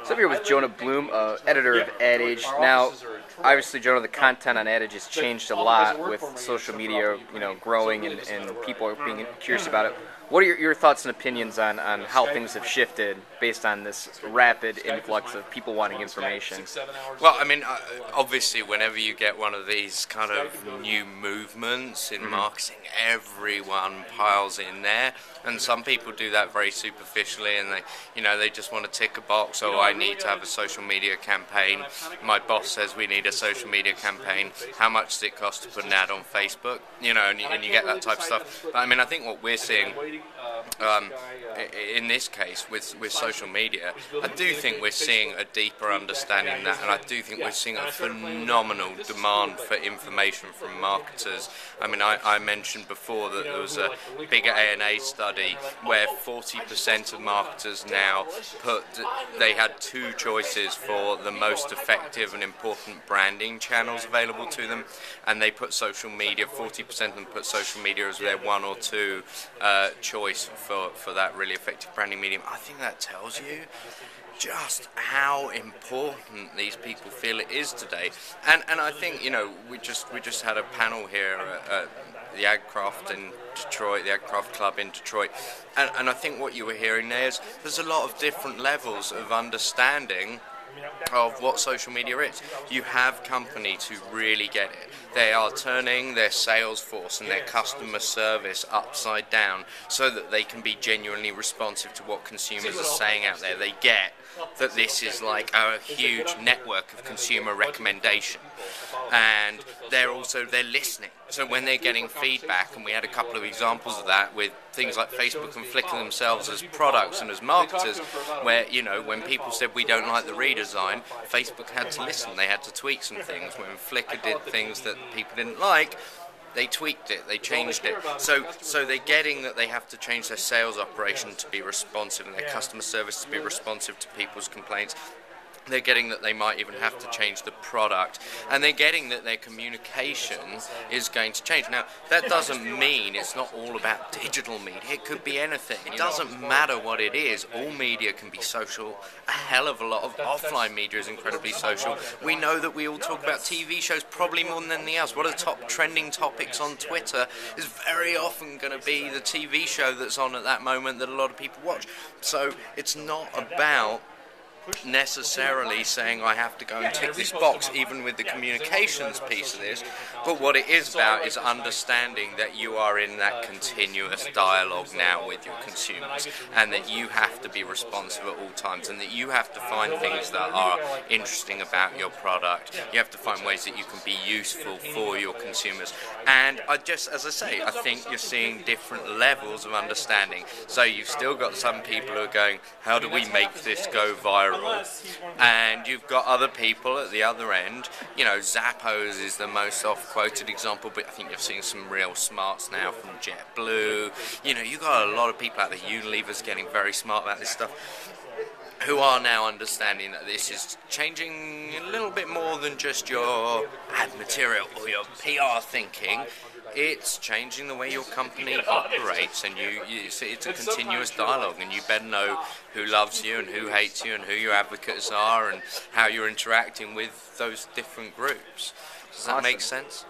So I'm here with Jonah Bloom, editor of Ad Age. Now, obviously, Jonah, the content on Ad Age has changed a lot with social media, growing and people being curious about it. What are your thoughts and opinions on how things have shifted based on this rapid influx of people wanting information? Well, I mean, obviously, whenever you get one of these kind of new movements in marketing, everyone piles in there, and some people do that very superficially, and they just want to tick a box. Oh, I need to have a social media campaign. My boss says we need a social media campaign. How much does it cost to put an ad on Facebook? And you get that type of stuff. But I mean, I think what we're seeing in this case with social media, I do think we're seeing a deeper understanding of that, and I do think we're seeing a phenomenal demand for information from marketers. I mean, I mentioned before that there was a big ANA study where 40% of marketers now they had two choices for the most effective and important branding channels available to them, and they put social media, 40% of them put social media as their one or two choice for that really effective branding medium. I think that tells you just how important these people feel it is today. And I think, we just had a panel here at the AgCraft in Detroit, the AgCraft Club in Detroit, and I think what you were hearing there is there's a lot of different levels of understanding of what social media is. You have companies who really get it. They are turning their sales force and their customer service upside down so that they can be genuinely responsive to what consumers are saying out there. They get that this is like a huge network of consumer recommendation, and they're listening. So when they're getting feedback, and we had a couple of examples of that with things like Facebook and Flickr themselves as products and as marketers, where when people said we don't like the redesign, Facebook had to listen. They had to tweak some things. When Flickr did things that people didn't like, they tweaked it, they changed it. So they're getting that they have to change their sales operation to be responsive and their customer service to be responsive to people's complaints. They're getting that they might even have to change the product, and they're getting that their communication is going to change. Now, that doesn't mean it's not all about digital media. It could be anything. It doesn't matter what it is. All media can be social. A hell of a lot of offline media is incredibly social. We know that we all talk about TV shows probably more than anything else. One of the top trending topics on Twitter is very often going to be the TV show that's on at that moment that a lot of people watch. So it's not about necessarily saying I have to go and tick this box, even with the communications piece of this, but what it is about is understanding that you are in that continuous dialogue now with your consumers, and that you have to be responsive at all times, and that you have to find things that are interesting about your product. You have to find ways that you can be useful for your consumers, and as I say, I think you're seeing different levels of understanding. So you've still got some people who are going, how do we make this go viral? And you've got other people at the other end. Zappos is the most oft-quoted example, but I think you're seeing some real smarts now from JetBlue. You've got a lot of people out there. Unilever's getting very smart about this stuff, who are now understanding that this is changing a little bit more than just your ad material or your PR thinking. It's changing the way your company operates, and it's a continuous dialogue, and you better know who loves you and who hates you and who your advocates are and how you're interacting with those different groups. Does that make sense?